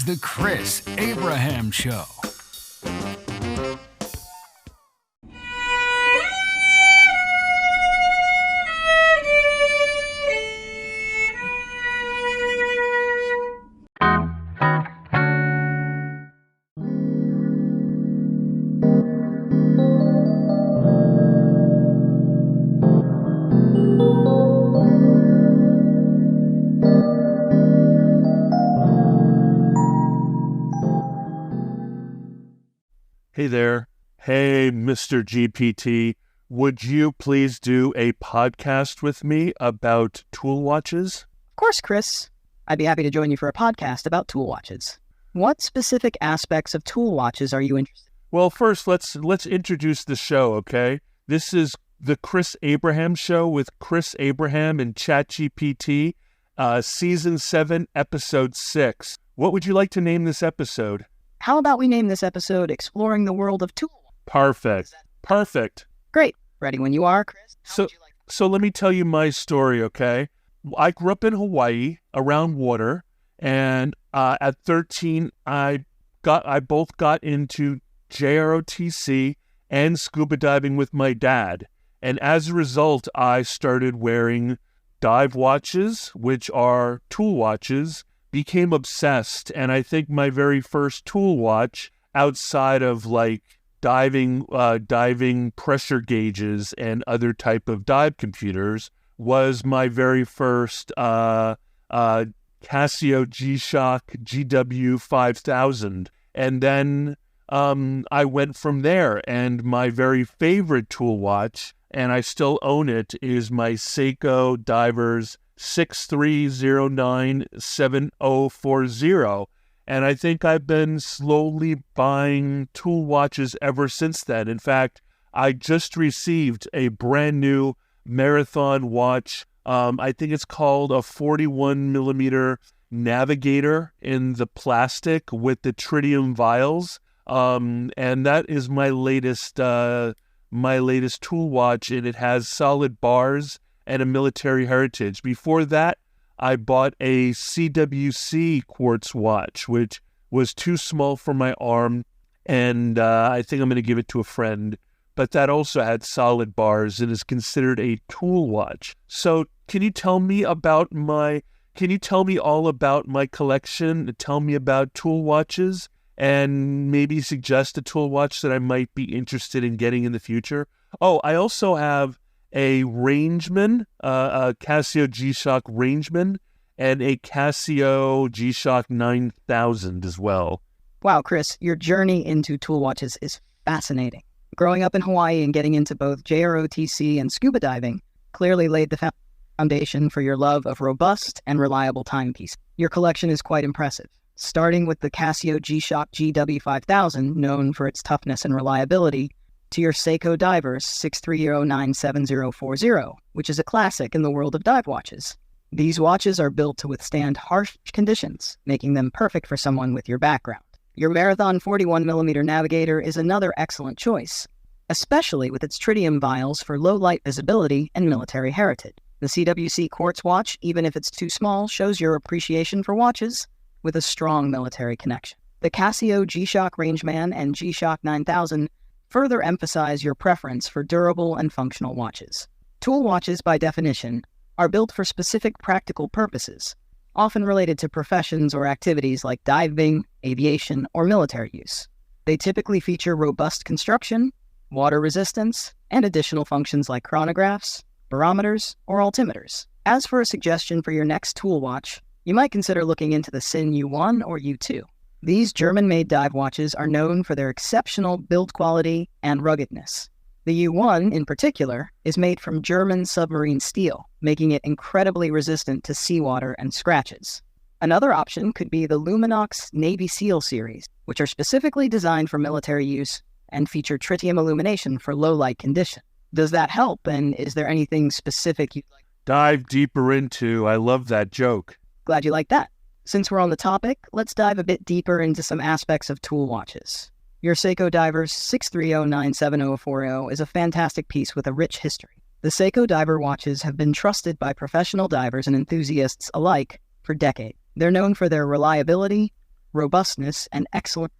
The Chris Abraham Show. Hey there. Hey, Mr. GPT. Would you please do a podcast with me about tool watches? Of course, Chris. I'd be happy to join you for a podcast about tool watches. What specific aspects of tool watches are you interested in? Well, first, let's introduce the show, okay? This is the Chris Abraham Show with Chris Abraham and ChatGPT, Season 7, Episode 6. What would you like to name this episode? How about we name this episode Exploring the World of Tools? Perfect. Great. Ready when you are, Chris. So let me tell you my story, okay? I grew up in Hawaii around water, and at 13, I both got into JROTC and scuba diving with my dad. And as a result, I started wearing dive watches, which are tool watches, became obsessed. And I think my very first tool watch outside of like diving pressure gauges and other type of dive computers was my very first Casio G-Shock GW5000. And then I went from there, and my very favorite tool watch, and I still own it, is my Seiko Divers 63097040. And I think I've been slowly buying tool watches ever since then. In fact, I just received a brand new marathon watch. I think it's called a 41 millimeter Navigator in the plastic with the tritium vials. And that is my latest tool watch, and it has solid bars and a military heritage. Before that, I bought a CWC quartz watch, which was too small for my arm, and I think I'm going to give it to a friend. But that also had solid bars and is considered a tool watch. So can you tell me all about my collection? Tell me about tool watches, and maybe suggest a tool watch that I might be interested in getting in the future. Oh, I also have a Rangeman, a Casio G-Shock Rangeman, and a Casio G-Shock 9000 as well. Wow, Chris, your journey into tool watches is fascinating. Growing up in Hawaii and getting into both JROTC and scuba diving clearly laid the foundation for your love of robust and reliable timepieces. Your collection is quite impressive, starting with the Casio G-Shock GW5000, known for its toughness and reliability, to your Seiko Divers 63097040, which is a classic in the world of dive watches. These watches are built to withstand harsh conditions, making them perfect for someone with your background. Your Marathon 41mm Navigator is another excellent choice, especially with its tritium vials for low-light visibility and military heritage. The CWC quartz watch, even if it's too small, shows your appreciation for watches with a strong military connection. The Casio G-Shock Rangeman and G-Shock 9000 further emphasize your preference for durable and functional watches. Tool watches, by definition, are built for specific practical purposes, often related to professions or activities like diving, aviation, or military use. They typically feature robust construction, water resistance, and additional functions like chronographs, barometers, or altimeters. As for a suggestion for your next tool watch, you might consider looking into the SIN U1 or U2. These German-made dive watches are known for their exceptional build quality and ruggedness. The U1, in particular, is made from German submarine steel, making it incredibly resistant to seawater and scratches. Another option could be the Luminox Navy SEAL series, which are specifically designed for military use and feature tritium illumination for low-light conditions. Does that help, and is there anything specific you'd like? Dive deeper into. I love that joke. Glad you like that. Since we're on the topic, let's dive a bit deeper into some aspects of tool watches. Your Seiko Divers 63097040 is a fantastic piece with a rich history. The Seiko Diver watches have been trusted by professional divers and enthusiasts alike for decades. They're known for their reliability, robustness, and excellent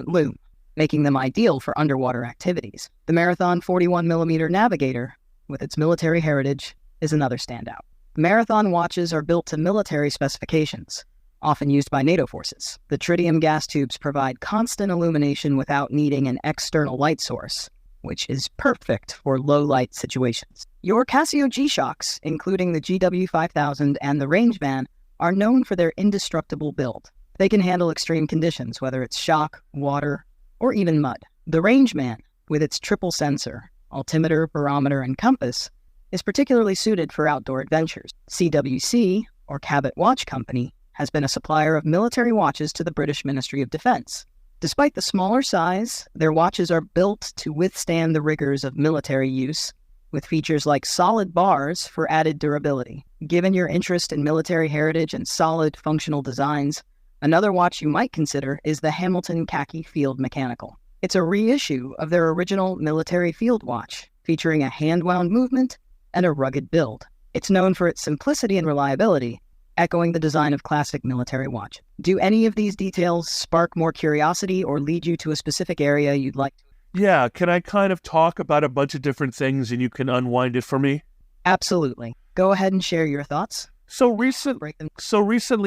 lume, making them ideal for underwater activities. The Marathon 41mm Navigator, with its military heritage, is another standout. Marathon watches are built to military specifications, often used by NATO forces. The tritium gas tubes provide constant illumination without needing an external light source, which is perfect for low-light situations. Your Casio G-Shocks, including the GW5000 and the Rangeman, are known for their indestructible build. They can handle extreme conditions, whether it's shock, water, or even mud. The Rangeman, with its triple sensor, altimeter, barometer, and compass, is particularly suited for outdoor adventures. CWC, or Cabot Watch Company, has been a supplier of military watches to the British Ministry of Defense. Despite the smaller size, their watches are built to withstand the rigors of military use, with features like solid bars for added durability. Given your interest in military heritage and solid, functional designs, another watch you might consider is the Hamilton Khaki Field Mechanical. It's a reissue of their original military field watch, featuring a hand-wound movement and a rugged build. It's known for its simplicity and reliability, echoing the design of classic military watches. Do any of these details spark more curiosity or lead you to a specific area you'd like to? Yeah, can I kind of talk about a bunch of different things and you can unwind it for me? Absolutely. Go ahead and share your thoughts. So recently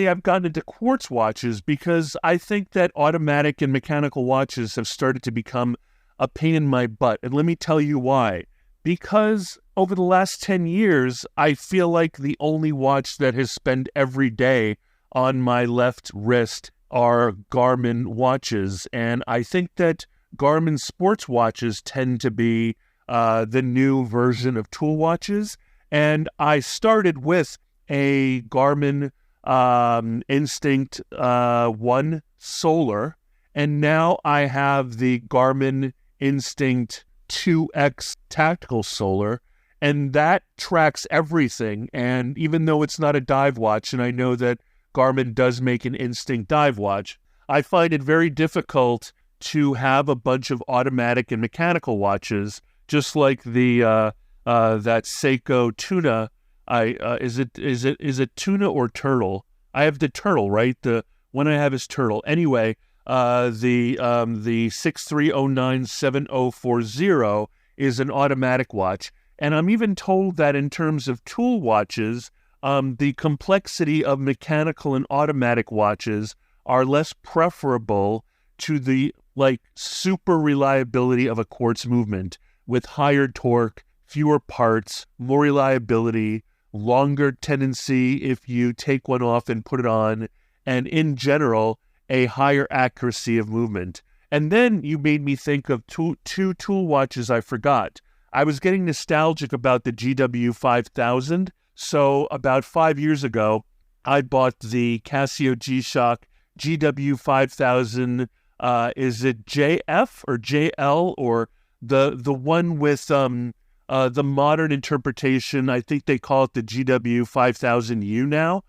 I've gotten into quartz watches because I think that automatic and mechanical watches have started to become a pain in my butt. And let me tell you why. Because over the last 10 years, I feel like the only watch that has spent every day on my left wrist are Garmin watches. And I think that Garmin sports watches tend to be the new version of tool watches. And I started with a Garmin Instinct 1 Solar, and now I have the Garmin Instinct 2X Tactical Solar, and that tracks everything. And even though it's not a dive watch, and I know that Garmin does make an Instinct dive watch, I find it very difficult to have a bunch of automatic and mechanical watches, just like the that Seiko Tuna. Is it tuna or turtle? I have the turtle, right? The one I have is turtle. Anyway, the 63097040 is an automatic watch, and I'm even told that in terms of tool watches, the complexity of mechanical and automatic watches are less preferable to the super reliability of a quartz movement with higher torque, fewer parts, more reliability, longer tendency if you take one off and put it on, and in general, a higher accuracy of movement. And then you made me think of two tool watches I forgot. I was getting nostalgic about the GW5000. So about 5 years ago, I bought the Casio G-Shock GW5000. Is it JF or JL or the one with the modern interpretation? I think they call it the GW5000U now.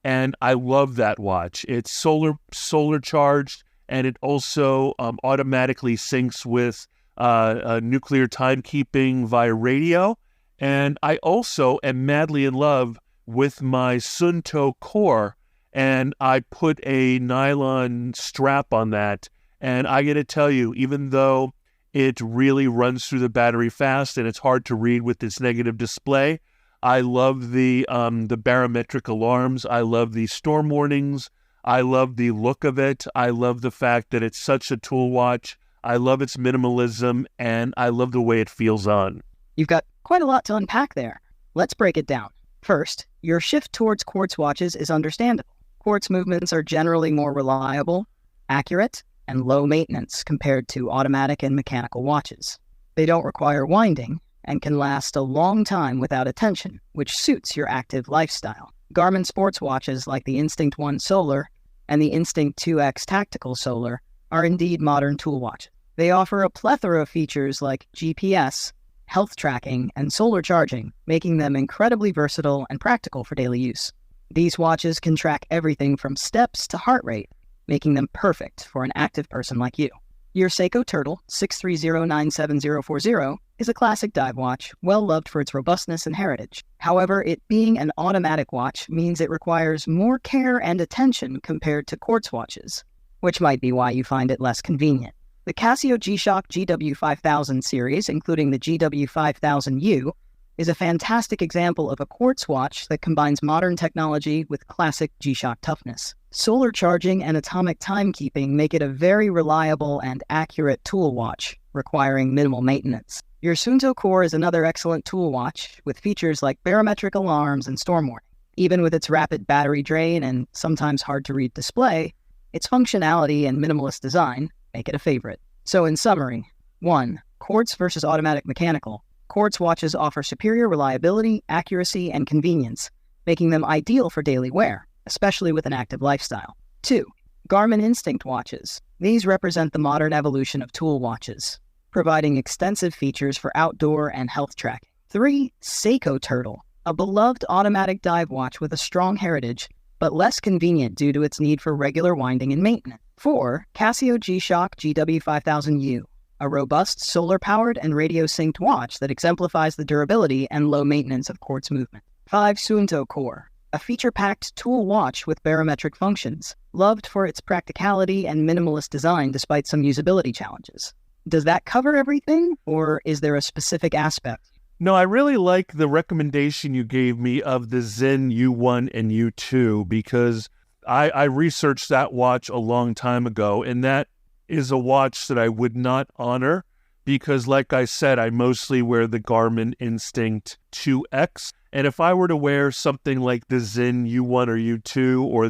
And I love that watch. It's solar charged, and it also automatically syncs with nuclear timekeeping via radio. And I also am madly in love with my Sunto core, and I put a nylon strap on that. And I got to tell you, even though it really runs through the battery fast and it's hard to read with this negative display, I love the barometric alarms. I love the storm warnings. I love the look of it. I love the fact that it's such a tool watch. I love its minimalism, and I love the way it feels on. You've got quite a lot to unpack there. Let's break it down. First, your shift towards quartz watches is understandable. Quartz movements are generally more reliable, accurate, and low maintenance compared to automatic and mechanical watches. They don't require winding and can last a long time without attention, which suits your active lifestyle. Garmin sports watches like the Instinct 1 Solar and the Instinct 2X Tactical Solar are indeed modern tool watches. They offer a plethora of features like GPS, health tracking, and solar charging, making them incredibly versatile and practical for daily use. These watches can track everything from steps to heart rate, making them perfect for an active person like you. Your Seiko Turtle 6309740 is a classic dive watch, well loved for its robustness and heritage. However, it being an automatic watch means it requires more care and attention compared to quartz watches, which might be why you find it less convenient. The Casio G-Shock GW5000 series, including the GW5000U, is a fantastic example of a quartz watch that combines modern technology with classic G-Shock toughness. Solar charging and atomic timekeeping make it a very reliable and accurate tool watch, requiring minimal maintenance. Your Suunto Core is another excellent tool watch, with features like barometric alarms and storm warning. Even with its rapid battery drain and sometimes hard-to-read display, its functionality and minimalist design make it a favorite. So in summary, 1. Quartz versus automatic mechanical. Quartz watches offer superior reliability, accuracy, and convenience, making them ideal for daily wear, especially with an active lifestyle. 2. Garmin Instinct watches. These represent the modern evolution of tool watches, providing extensive features for outdoor and health tracking. 3. Seiko Turtle, a beloved automatic dive watch with a strong heritage, but less convenient due to its need for regular winding and maintenance. 4. Casio G-Shock GW5000U, a robust solar-powered and radio-synced watch that exemplifies the durability and low maintenance of quartz movement. 5. Suunto Core, a feature-packed tool watch with barometric functions, loved for its practicality and minimalist design despite some usability challenges. Does that cover everything, or is there a specific aspect? No, I really like the recommendation you gave me of the Zen U1 and U2 because I researched that watch a long time ago, and that is a watch that I would not honor because, like I said, I mostly wear the Garmin Instinct 2X. And if I were to wear something like the Zen U1 or U2 or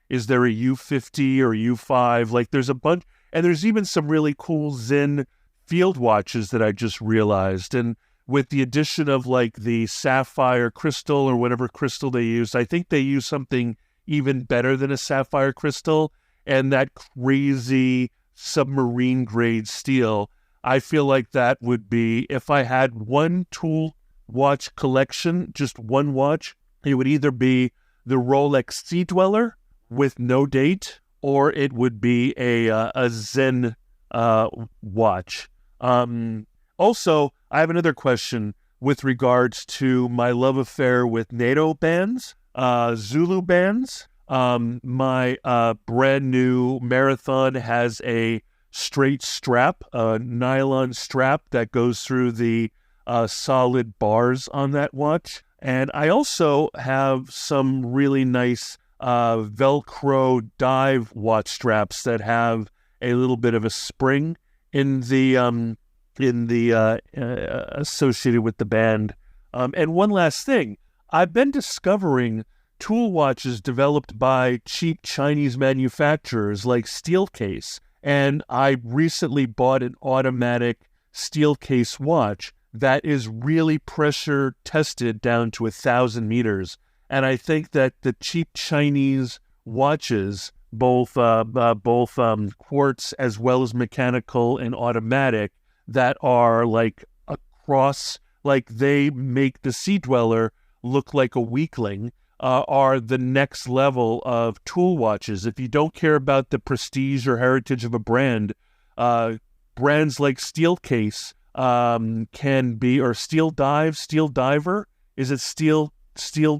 is there a U50 or U5? Like there's a bunch, and there's even some really cool Zen field watches that I just realized. And with the addition of like the sapphire crystal or whatever crystal they use, I think they use something even better than a sapphire crystal, and that crazy submarine grade steel. I feel like that would be, if I had one tool watch collection, just one watch, it would either be the Rolex Sea Dweller with no date, or it would be a Zen watch. Also, I have another question with regards to my love affair with NATO bands, Zulu bands. My brand new Marathon has a straight strap, a nylon strap that goes through the solid bars on that watch. And I also have some really nice Velcro dive watch straps that have a little bit of a spring in the associated with the band. And one last thing, I've been discovering tool watches developed by cheap Chinese manufacturers like Steelcase, and I recently bought an automatic Steelcase watch that is really pressure tested down to 1,000 meters. And I think that the cheap Chinese watches, both quartz as well as mechanical and automatic, that are like across, like they make the Sea Dweller look like a weakling, are the next level of tool watches. If you don't care about the prestige or heritage of a brand, brands like Steelcase can be, or Steel Diver. Is it Steel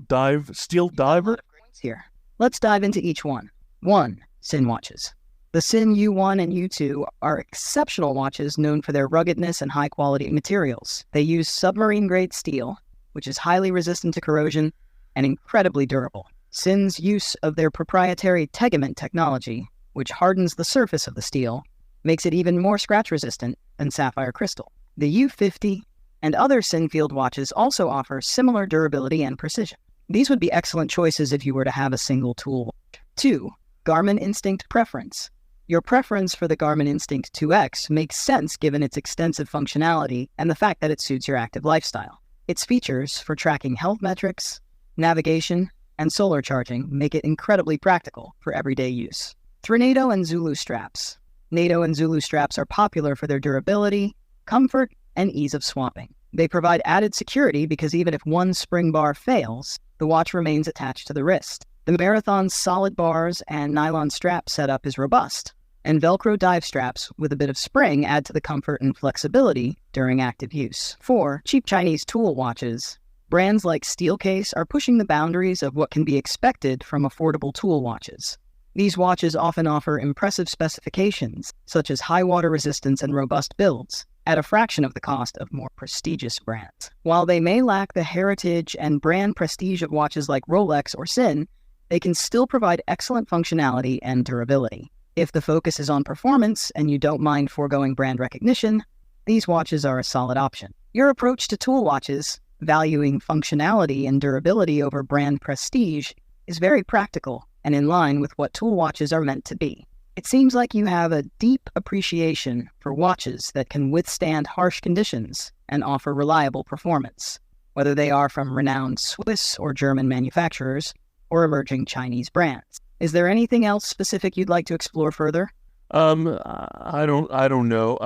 Diver? Here. Let's dive into each one. 1. Sin watches. The Sin U1 and U2 are exceptional watches known for their ruggedness and high-quality materials. They use submarine-grade steel, which is highly resistant to corrosion and incredibly durable. Sin's use of their proprietary tegament technology, which hardens the surface of the steel, makes it even more scratch-resistant than sapphire crystal. The U50 and other Sin field watches also offer similar durability and precision. These would be excellent choices if you were to have a single tool watch. 2. Garmin Instinct preference. Your preference for the Garmin Instinct 2X makes sense given its extensive functionality and the fact that it suits your active lifestyle. Its features for tracking health metrics, navigation, and solar charging make it incredibly practical for everyday use. 3. NATO and Zulu straps. NATO and Zulu straps are popular for their durability, comfort, and ease of swapping. They provide added security because even if one spring bar fails, the watch remains attached to the wrist. The Marathon's solid bars and nylon strap setup is robust And Velcro dive straps with a bit of spring add to the comfort and flexibility during active use. 4. Cheap Chinese tool watches. Brands like Steelcase are pushing the boundaries of what can be expected from affordable tool watches. These watches often offer impressive specifications, such as high water resistance and robust builds, at a fraction of the cost of more prestigious brands. While they may lack the heritage and brand prestige of watches like Rolex or SIN, they can still provide excellent functionality and durability. If the focus is on performance and you don't mind foregoing brand recognition, these watches are a solid option. Your approach to tool watches, valuing functionality and durability over brand prestige, is very practical and in line with what tool watches are meant to be. It seems like you have a deep appreciation for watches that can withstand harsh conditions and offer reliable performance, whether they are from renowned Swiss or German manufacturers or emerging Chinese brands. Is there anything else specific you'd like to explore further? I don't know.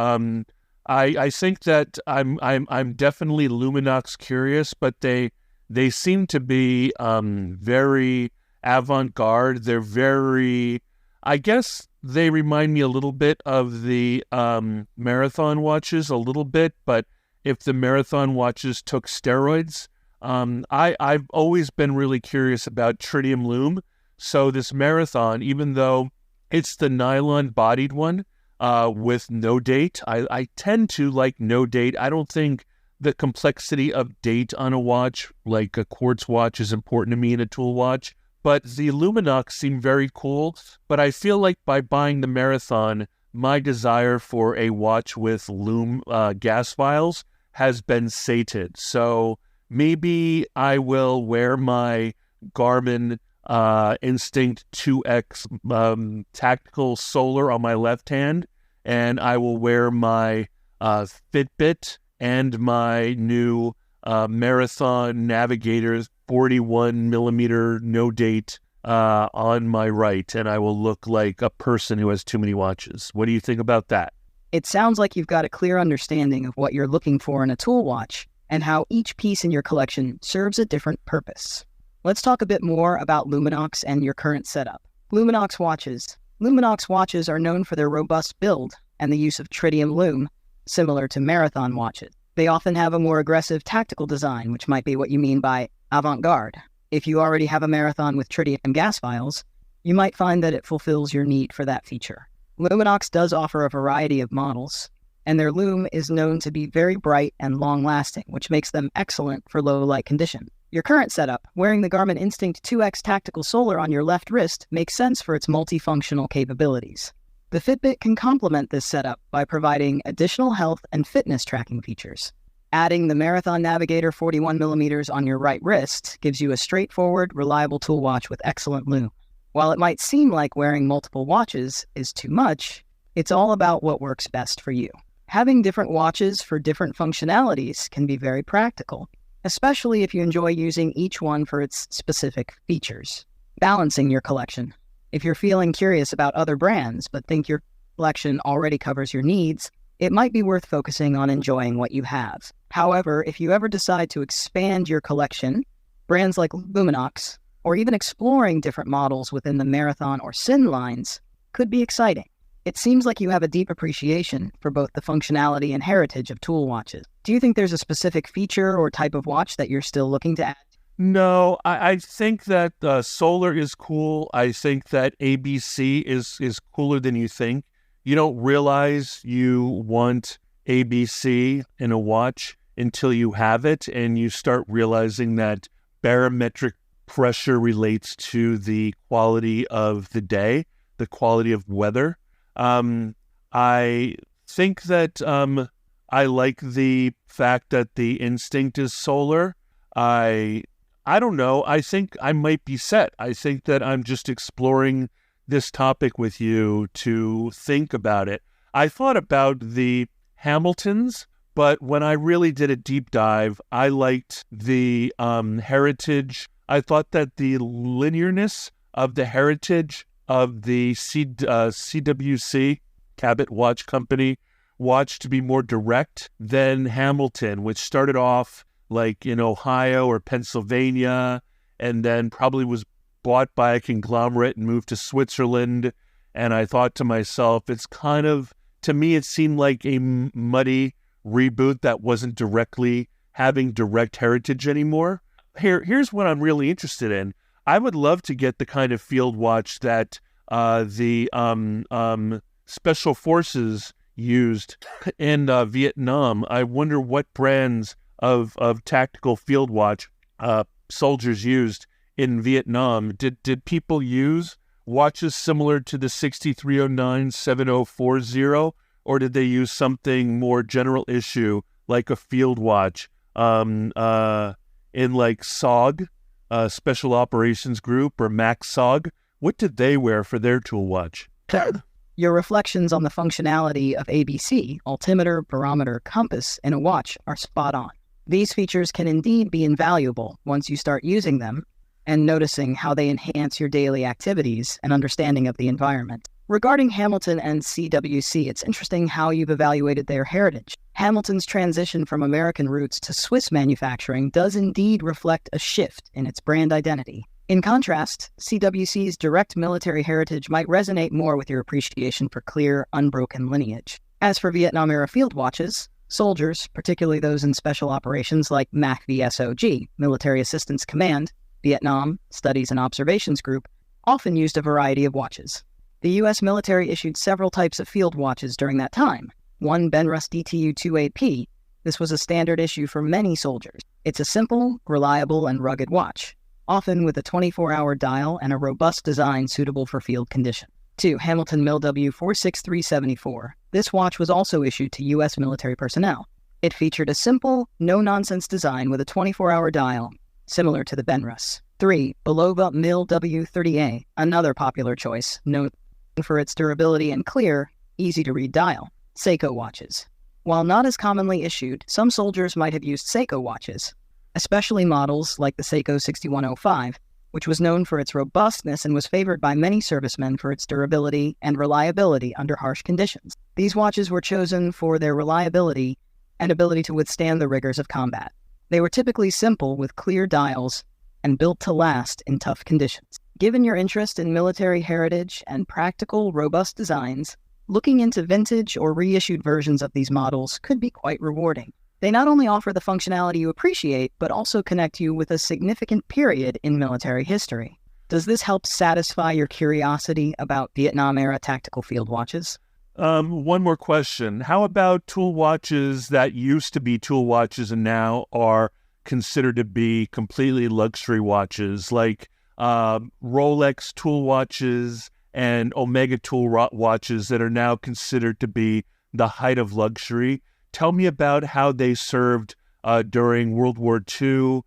I think that I'm definitely Luminox curious, but they seem to be very avant-garde. They're very, I guess they remind me a little bit of the marathon watches a little bit, but if the marathon watches took steroids, I've always been really curious about tritium lume. So this marathon, even though it's the nylon-bodied one with no date, I tend to like no date. I don't think the complexity of date on a watch, like a quartz watch, is important to me in a tool watch. But the Luminox seem very cool. But I feel like by buying the marathon, my desire for a watch with lume gas vials has been sated. So maybe I will wear my Garmin Instinct 2X tactical solar on my left hand, and I will wear my Fitbit and my new Marathon Navigator 41 millimeter no date on my right, and I will look like a person who has too many watches. What do you think about that? It sounds like you've got a clear understanding of what you're looking for in a tool watch and how each piece in your collection serves a different purpose. Let's talk a bit more about Luminox and your current setup. Luminox watches. Luminox watches are known for their robust build and the use of tritium lume, similar to marathon watches. They often have a more aggressive tactical design, which might be what you mean by avant-garde. If you already have a marathon with tritium gas vials, you might find that it fulfills your need for that feature. Luminox does offer a variety of models, and their lume is known to be very bright and long-lasting, which makes them excellent for low light conditions. Your current setup, wearing the Garmin Instinct 2X Tactical Solar on your left wrist, makes sense for its multifunctional capabilities. The Fitbit can complement this setup by providing additional health and fitness tracking features. Adding the Marathon Navigator 41mm on your right wrist gives you a straightforward, reliable tool watch with excellent lume. While it might seem like wearing multiple watches is too much, it's all about what works best for you. Having different watches for different functionalities can be very practical, especially if you enjoy using each one for its specific features. Balancing your collection. If you're feeling curious about other brands but think your collection already covers your needs, it might be worth focusing on enjoying what you have. However, if you ever decide to expand your collection, brands like Luminox, or even exploring different models within the Marathon or SIN lines, could be exciting. It seems like you have a deep appreciation for both the functionality and heritage of tool watches. Do you think there's a specific feature or type of watch that you're still looking to add? No, I think that solar is cool. I think that ABC is cooler than you think. You don't realize you want ABC in a watch until you have it, and you start realizing that barometric pressure relates to the quality of the day, the quality of weather. I think that I like the fact that the Instinct is solar. I don't know. I think I might be set. I think that I'm just exploring this topic with you to think about it. I thought about the Hamiltons, but when I really did a deep dive, I liked the heritage. I thought that the linearness of the heritage of the CWC, Cabot Watch Company, watch to be more direct than Hamilton, which started off like in Ohio or Pennsylvania, and then probably was bought by a conglomerate and moved to Switzerland, and I thought to myself, to me, it seemed like a muddy reboot that wasn't directly having direct heritage anymore. Here's what I'm really interested in. I would love to get the kind of field watch that the special forces used in Vietnam. I wonder what brands of tactical field watch soldiers used in Vietnam. Did people use watches similar to the 6309 7040, or did they use something more general issue like a field watch in like SOG, Special Operations Group, or Max SOG? What did they wear for their tool watch? Your reflections on the functionality of ABC, altimeter, barometer, compass, in a watch are spot on. These features can indeed be invaluable once you start using them and noticing how they enhance your daily activities and understanding of the environment. Regarding Hamilton and CWC, it's interesting how you've evaluated their heritage. Hamilton's transition from American roots to Swiss manufacturing does indeed reflect a shift in its brand identity. In contrast, CWC's direct military heritage might resonate more with your appreciation for clear, unbroken lineage. As for Vietnam-era field watches, soldiers, particularly those in special operations like MACV-SOG, Military Assistance Command, Vietnam Studies and Observations Group, often used a variety of watches. The U.S. military issued several types of field watches during that time. One Benrus DTU-2AP. This was a standard issue for many soldiers. It's a simple, reliable, and rugged watch, often with a 24-hour dial and a robust design suitable for field conditions. 2. Hamilton MilW 46374. This watch was also issued to U.S. military personnel. It featured a simple, no-nonsense design with a 24-hour dial, similar to the Benrus. 3. Bulova Mil W30A, another popular choice, known for its durability and clear, easy-to-read dial. Seiko watches. While not as commonly issued, some soldiers might have used Seiko watches, especially models like the Seiko 6105, which was known for its robustness and was favored by many servicemen for its durability and reliability under harsh conditions. These watches were chosen for their reliability and ability to withstand the rigors of combat. They were typically simple with clear dials and built to last in tough conditions. Given your interest in military heritage and practical, robust designs, looking into vintage or reissued versions of these models could be quite rewarding. They not only offer the functionality you appreciate, but also connect you with a significant period in military history. Does this help satisfy your curiosity about Vietnam-era tactical field watches? One more question. How about tool watches that used to be tool watches and now are considered to be completely luxury watches, like Rolex tool watches and Omega tool watches that are now considered to be the height of luxury? Tell me about how they served during World War II,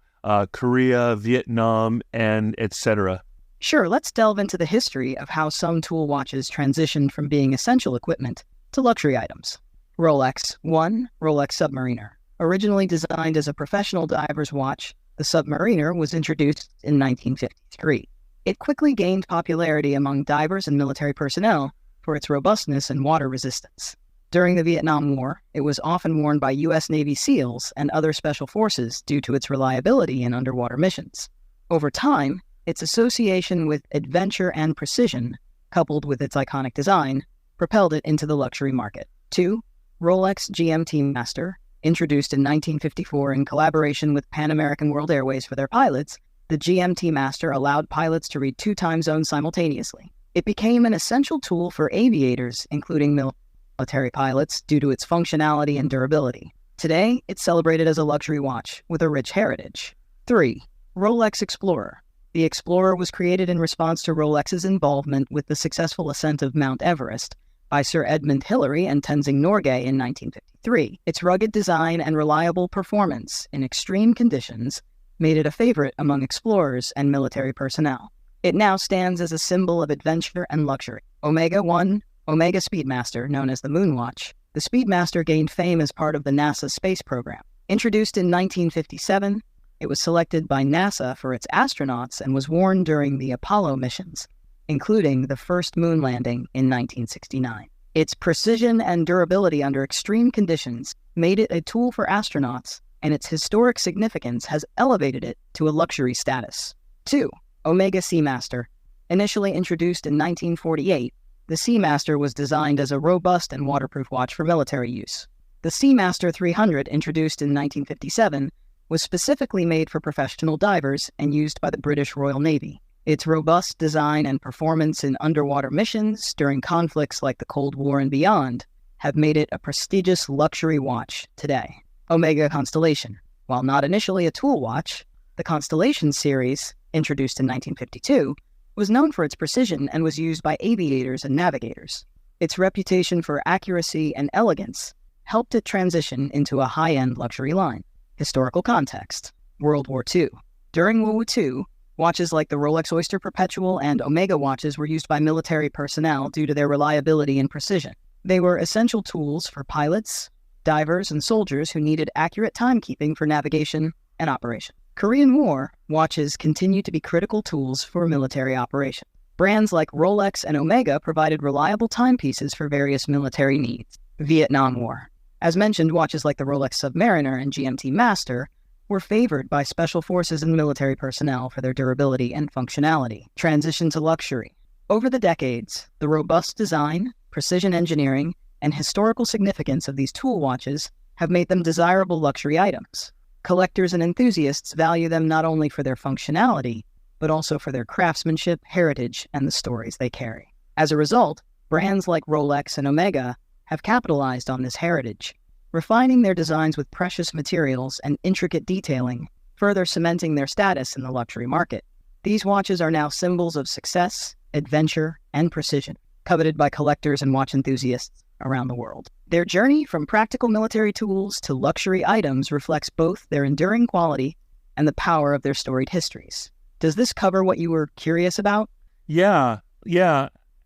Korea, Vietnam, and etc. Sure, let's delve into the history of how some tool watches transitioned from being essential equipment to luxury items. Rolex. 1. Rolex Submariner. Originally designed as a professional diver's watch, the Submariner was introduced in 1953. It quickly gained popularity among divers and military personnel for its robustness and water resistance. During the Vietnam War, it was often worn by U.S. Navy SEALs and other special forces due to its reliability in underwater missions. Over time, its association with adventure and precision, coupled with its iconic design, propelled it into the luxury market. 2. Rolex GMT Master. Introduced in 1954 in collaboration with Pan American World Airways for their pilots, the GMT Master allowed pilots to read 2 time zones simultaneously. It became an essential tool for aviators, including military pilots, due to its functionality and durability. Today, it's celebrated as a luxury watch with a rich heritage. 3. Rolex Explorer. The Explorer was created in response to Rolex's involvement with the successful ascent of Mount Everest by Sir Edmund Hillary and Tenzing Norgay in 1953. Its rugged design and reliable performance in extreme conditions made it a favorite among explorers and military personnel. It now stands as a symbol of adventure and luxury. Omega 1, Omega Speedmaster, known as the Moonwatch. The Speedmaster gained fame as part of the NASA space program. Introduced in 1957, it was selected by NASA for its astronauts and was worn during the Apollo missions, including the first moon landing in 1969. Its precision and durability under extreme conditions made it a tool for astronauts, and its historic significance has elevated it to a luxury status. 2. Omega Seamaster. Initially introduced in 1948, the The Seamaster was designed as a robust and waterproof watch for military use. The Seamaster 300, introduced in 1957, was specifically made for professional divers and used by the British Royal Navy. Its robust design and performance in underwater missions during conflicts like the Cold War and beyond have made it a prestigious luxury watch today. Omega Constellation. While not initially a tool watch, the Constellation series, introduced in 1952, was known for its precision and was used by aviators and navigators. Its reputation for accuracy and elegance helped it transition into a high-end luxury line. Historical context. World War II. During World War II, watches like the Rolex Oyster Perpetual and Omega watches were used by military personnel due to their reliability and precision. They were essential tools for pilots, divers, and soldiers who needed accurate timekeeping for navigation and operation. Korean War watches continued to be critical tools for military operation. Brands like Rolex and Omega provided reliable timepieces for various military needs. Vietnam War. As mentioned, watches like the Rolex Submariner and GMT Master were favored by special forces and military personnel for their durability and functionality. Transition to luxury. Over the decades, the robust design, precision engineering, and historical significance of these tool watches have made them desirable luxury items. Collectors and enthusiasts value them not only for their functionality, but also for their craftsmanship, heritage, and the stories they carry. As a result, brands like Rolex and Omega have capitalized on this heritage, refining their designs with precious materials and intricate detailing, further cementing their status in the luxury market. These watches are now symbols of success, adventure, and precision, coveted by collectors and watch enthusiasts around the world. Their journey from practical military tools to luxury items reflects both their enduring quality and the power of their storied histories. Does this cover what you were curious about? Yeah.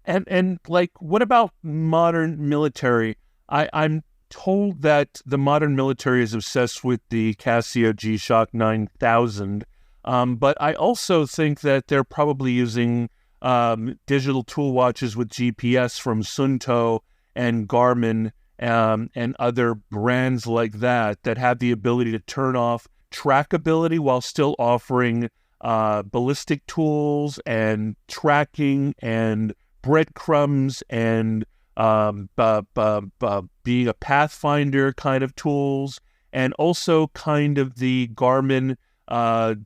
And like, what about modern military? I'm told that the modern military is obsessed with the Casio G-Shock 9000, but I also think that they're probably using digital tool watches with GPS from Suunto and Garmin and other brands like that have the ability to turn off trackability while still offering ballistic tools and tracking and breadcrumbs and being a pathfinder kind of tools, and also kind of the Garmin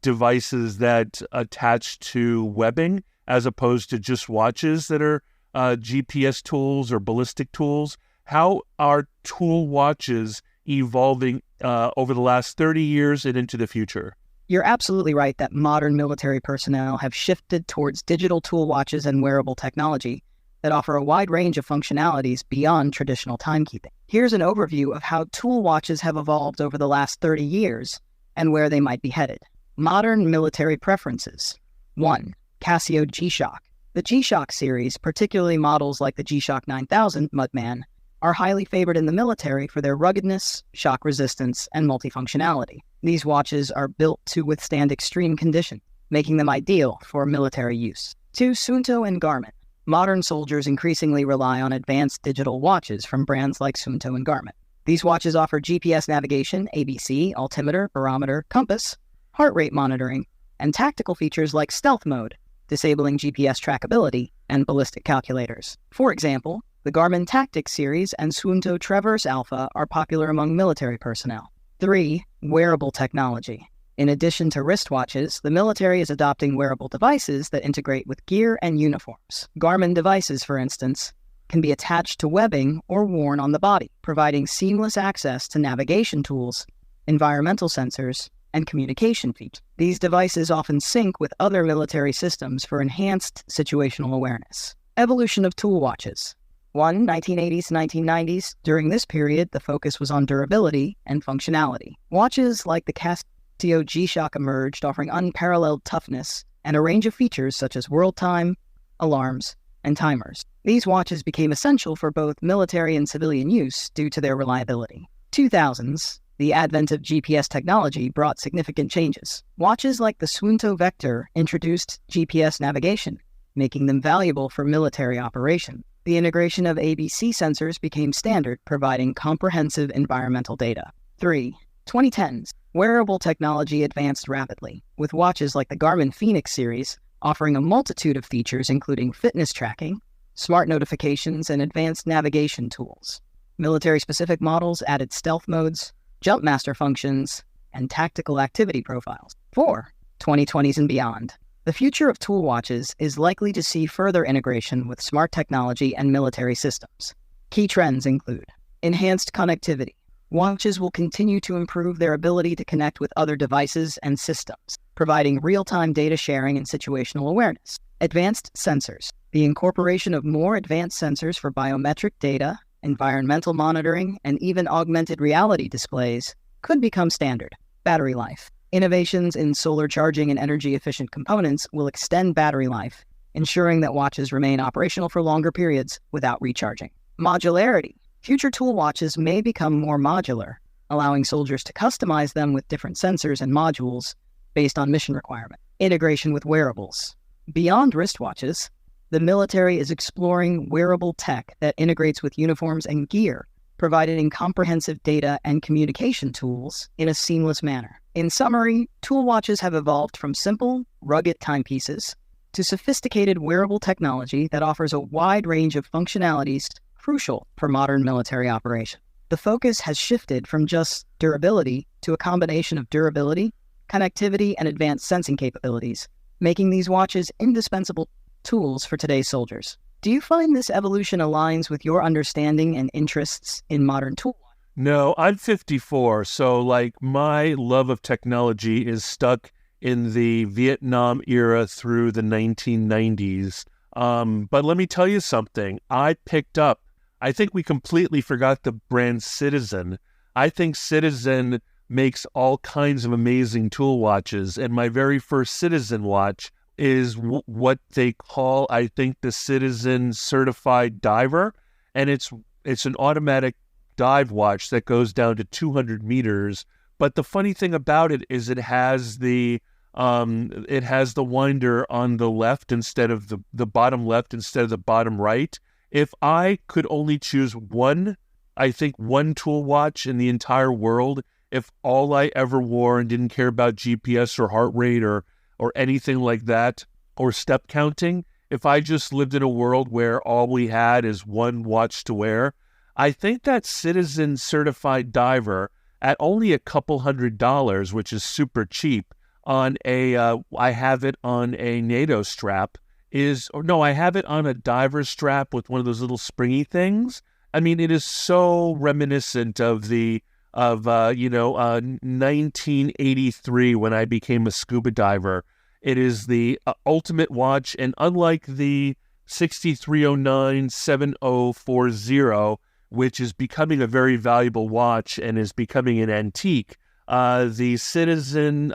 devices that attach to webbing as opposed to just watches that are GPS tools or ballistic tools. How are tool watches evolving over the last 30 years and into the future? You're absolutely right that modern military personnel have shifted towards digital tool watches and wearable technology that offer a wide range of functionalities beyond traditional timekeeping. Here's an overview of how tool watches have evolved over the last 30 years and where they might be headed. Modern military preferences. 1. Casio G-Shock. The G-Shock series, particularly models like the G-Shock 9000 Mudman, are highly favored in the military for their ruggedness, shock resistance, and multifunctionality. These watches are built to withstand extreme conditions, making them ideal for military use. 2. Suunto and Garmin. Modern soldiers increasingly rely on advanced digital watches from brands like Suunto and Garmin. These watches offer GPS navigation, ABC, altimeter, barometer, compass, heart rate monitoring, and tactical features like stealth mode, disabling GPS trackability, and ballistic calculators. For example, the Garmin Tactics series and Suunto Traverse Alpha are popular among military personnel. 3. Wearable technology. In addition to wristwatches, the military is adopting wearable devices that integrate with gear and uniforms. Garmin devices, for instance, can be attached to webbing or worn on the body, providing seamless access to navigation tools, environmental sensors, and communication features. These devices often sync with other military systems for enhanced situational awareness. Evolution of tool watches. 1. 1980s to 1990s. During this period, the focus was on durability and functionality. Watches like the Casio G-Shock emerged, offering unparalleled toughness and a range of features such as world time, alarms, and timers. These watches became essential for both military and civilian use due to their reliability. 2000s. The advent of GPS technology brought significant changes. Watches like the Suunto Vector introduced GPS navigation, making them valuable for military operation. The integration of ABC sensors became standard, providing comprehensive environmental data. 3. 2010s. Wearable technology advanced rapidly, with watches like the Garmin Fenix series offering a multitude of features including fitness tracking, smart notifications, and advanced navigation tools. Military-specific models added stealth modes, jump master functions, and tactical activity profiles. 4. 2020s and beyond. The future of tool watches is likely to see further integration with smart technology and military systems. Key trends include enhanced connectivity. Watches will continue to improve their ability to connect with other devices and systems, providing real-time data sharing and situational awareness. Advanced sensors. The incorporation of more advanced sensors for biometric data, environmental monitoring, and even augmented reality displays could become standard. Battery life. Innovations in solar charging and energy-efficient components will extend battery life, ensuring that watches remain operational for longer periods without recharging. Modularity. Future tool watches may become more modular, allowing soldiers to customize them with different sensors and modules based on mission requirement. Integration with wearables. Beyond wristwatches, the military is exploring wearable tech that integrates with uniforms and gear, providing comprehensive data and communication tools in a seamless manner. In summary, tool watches have evolved from simple, rugged timepieces to sophisticated wearable technology that offers a wide range of functionalities crucial for modern military operation. The focus has shifted from just durability to a combination of durability, connectivity, and advanced sensing capabilities, making these watches indispensable tools for today's soldiers. Do you find this evolution aligns with your understanding and interests in modern tool? No, I'm 54, so my love of technology is stuck in the Vietnam era through the 1990s. But let me tell you something. I think we completely forgot the brand Citizen. I think Citizen makes all kinds of amazing tool watches, and my very first Citizen watch is what they call, I think, the Citizen Certified Diver, and it's an automatic dive watch that goes down to 200 meters. But the funny thing about it is it has the winder on the left instead of the bottom left instead of the bottom right. If I could only choose one tool watch in the entire world, if all I ever wore and didn't care about GPS or heart rate or anything like that, or step counting, if I just lived in a world where all we had is one watch to wear, I think that Citizen Certified Diver at only a couple $100, which is super cheap, I have it on a NATO strap, I have it on a diver strap with one of those little springy things. I mean, it is so reminiscent of 1983 when I became a scuba diver. It is the ultimate watch, and unlike the 6309-7040, which is becoming a very valuable watch and is becoming an antique, the Citizen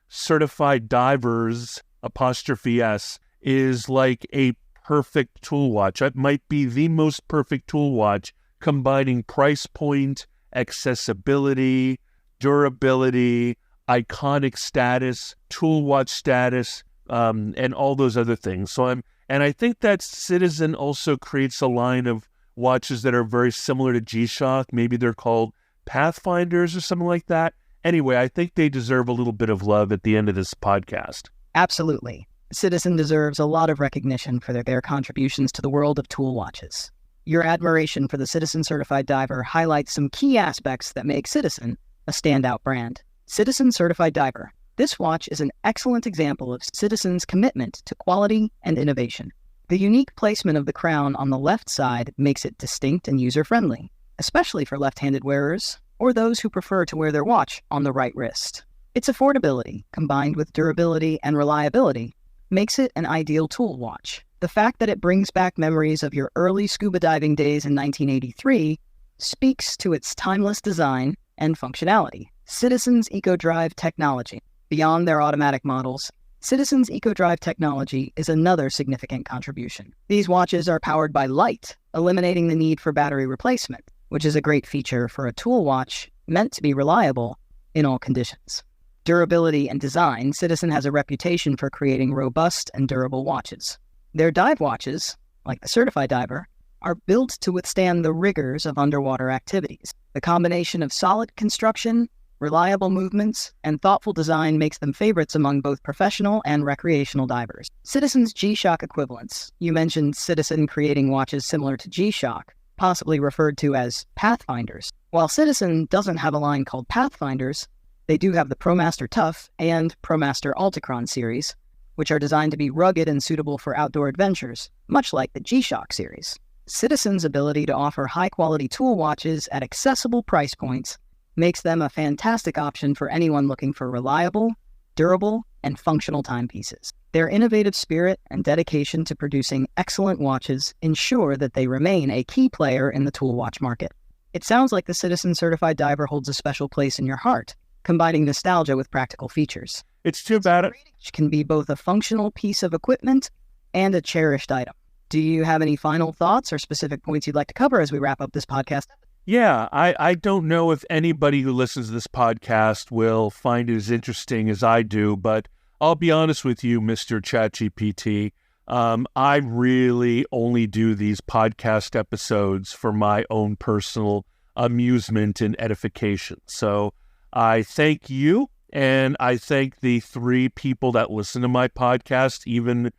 Certified Divers '(S) is like a perfect tool watch. It might be the most perfect tool watch, combining price point, accessibility, durability, iconic status, tool watch status, and all those other things. I think that Citizen also creates a line of watches that are very similar to G-Shock. Maybe they're called Pathfinders or something like that. Anyway, I think they deserve a little bit of love at the end of this podcast. Absolutely. Citizen deserves a lot of recognition for their contributions to the world of tool watches. Your admiration for the Citizen Certified Diver highlights some key aspects that make Citizen a standout brand. Citizen Certified Diver. This watch is an excellent example of Citizen's commitment to quality and innovation. The unique placement of the crown on the left side makes it distinct and user-friendly, especially for left-handed wearers or those who prefer to wear their watch on the right wrist. Its affordability, combined with durability and reliability, makes it an ideal tool watch. The fact that it brings back memories of your early scuba diving days in 1983 speaks to its timeless design and functionality. Citizen's EcoDrive technology. Beyond their automatic models, Citizen's EcoDrive technology is another significant contribution. These watches are powered by light, eliminating the need for battery replacement, which is a great feature for a tool watch meant to be reliable in all conditions. Durability and design. Citizen has a reputation for creating robust and durable watches. Their dive watches, like the Certified Diver, are built to withstand the rigors of underwater activities. The combination of solid construction Reliable movements and thoughtful design makes them favorites among both professional and recreational divers. Citizen's G-Shock equivalents. You mentioned Citizen creating watches similar to G-Shock, possibly referred to as Pathfinders. While Citizen doesn't have a line called Pathfinders, they do have the ProMaster Tough and ProMaster Ulticron series, which are designed to be rugged and suitable for outdoor adventures, much like the G-Shock series. Citizen's ability to offer high-quality tool watches at accessible price points makes them a fantastic option for anyone looking for reliable, durable, and functional timepieces. Their innovative spirit and dedication to producing excellent watches ensure that they remain a key player in the tool watch market. It sounds like the Citizen Certified Diver holds a special place in your heart, combining nostalgia with practical features. It's too bad Which can be both a functional piece of equipment and a cherished item. Do you have any final thoughts or specific points you'd like to cover as we wrap up this podcast? Yeah, I don't know if anybody who listens to this podcast will find it as interesting as I do, but I'll be honest with you, Mr. ChatGPT. I really only do these podcast episodes for my own personal amusement and edification. So I thank you, and I thank the 3 people that listen to my podcast, even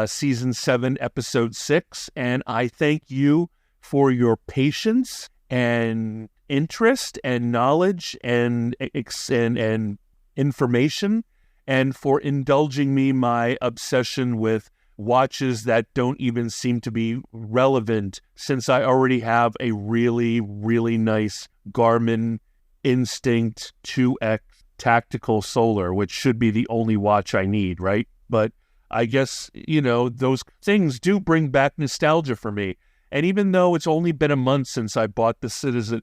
Season 7, Episode 6, and I thank you for your patience and interest and knowledge and information, and for indulging me my obsession with watches that don't even seem to be relevant, since I already have a really, really nice Garmin Instinct 2X Tactical Solar, which should be the only watch I need, right? But I guess, those things do bring back nostalgia for me. And even though it's only been a month since I bought the Citizen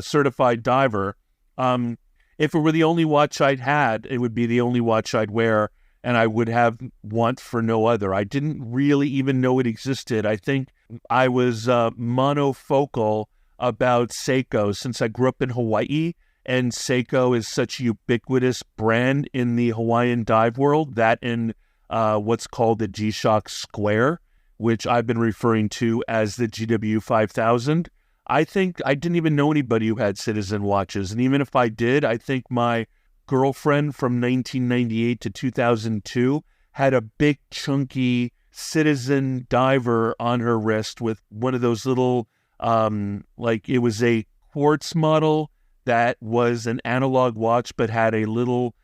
Certified Diver, if it were the only watch I'd had, it would be the only watch I'd wear, and I would have want for no other. I didn't really even know it existed. I think I was monofocal about Seiko since I grew up in Hawaii, and Seiko is such a ubiquitous brand in the Hawaiian dive world, that in what's called the G-Shock Square, which I've been referring to as the GW5000. I think I didn't even know anybody who had Citizen watches. And even if I did, I think my girlfriend from 1998 to 2002 had a big chunky Citizen diver on her wrist with one of those little, it was a quartz model that was an analog watch but had a little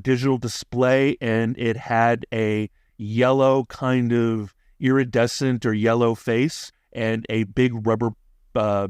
digital display, and it had a yellow kind of iridescent or yellow face and a big rubber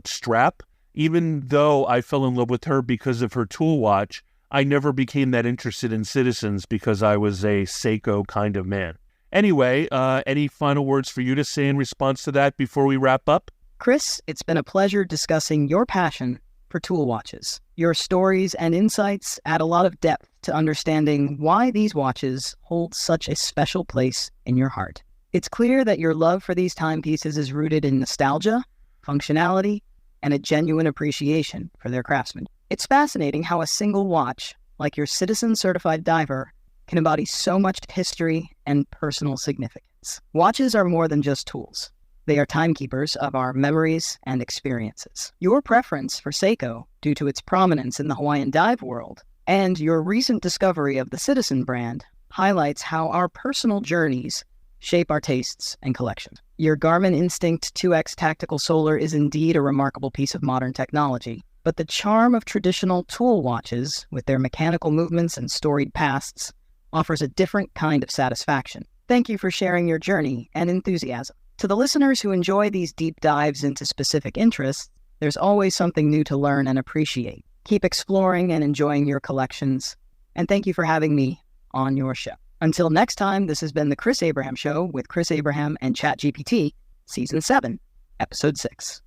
strap. Even though I fell in love with her because of her tool watch, I never became that interested in Citizens because I was a Seiko kind of man. Anyway, any final words for you to say in response to that before we wrap up? Chris, it's been a pleasure discussing your passion for tool watches. Your stories and insights add a lot of depth to understanding why these watches hold such a special place in your heart. It's clear that your love for these timepieces is rooted in nostalgia, functionality, and a genuine appreciation for their craftsmanship. It's fascinating how a single watch, like your Citizen Certified Diver, can embody so much history and personal significance. Watches are more than just tools. They are timekeepers of our memories and experiences. Your preference for Seiko, due to its prominence in the Hawaiian dive world, and your recent discovery of the Citizen brand, highlights how our personal journeys shape our tastes and collections. Your Garmin Instinct 2X Tactical Solar is indeed a remarkable piece of modern technology, but the charm of traditional tool watches, with their mechanical movements and storied pasts, offers a different kind of satisfaction. Thank you for sharing your journey and enthusiasm. To the listeners who enjoy these deep dives into specific interests, there's always something new to learn and appreciate. Keep exploring and enjoying your collections, and thank you for having me on your show. Until next time, this has been The Chris Abraham Show with Chris Abraham and ChatGPT, Season 7, Episode 6.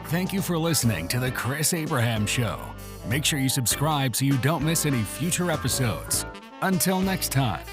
Thank you for listening to The Chris Abraham Show. Make sure you subscribe so you don't miss any future episodes. Until next time.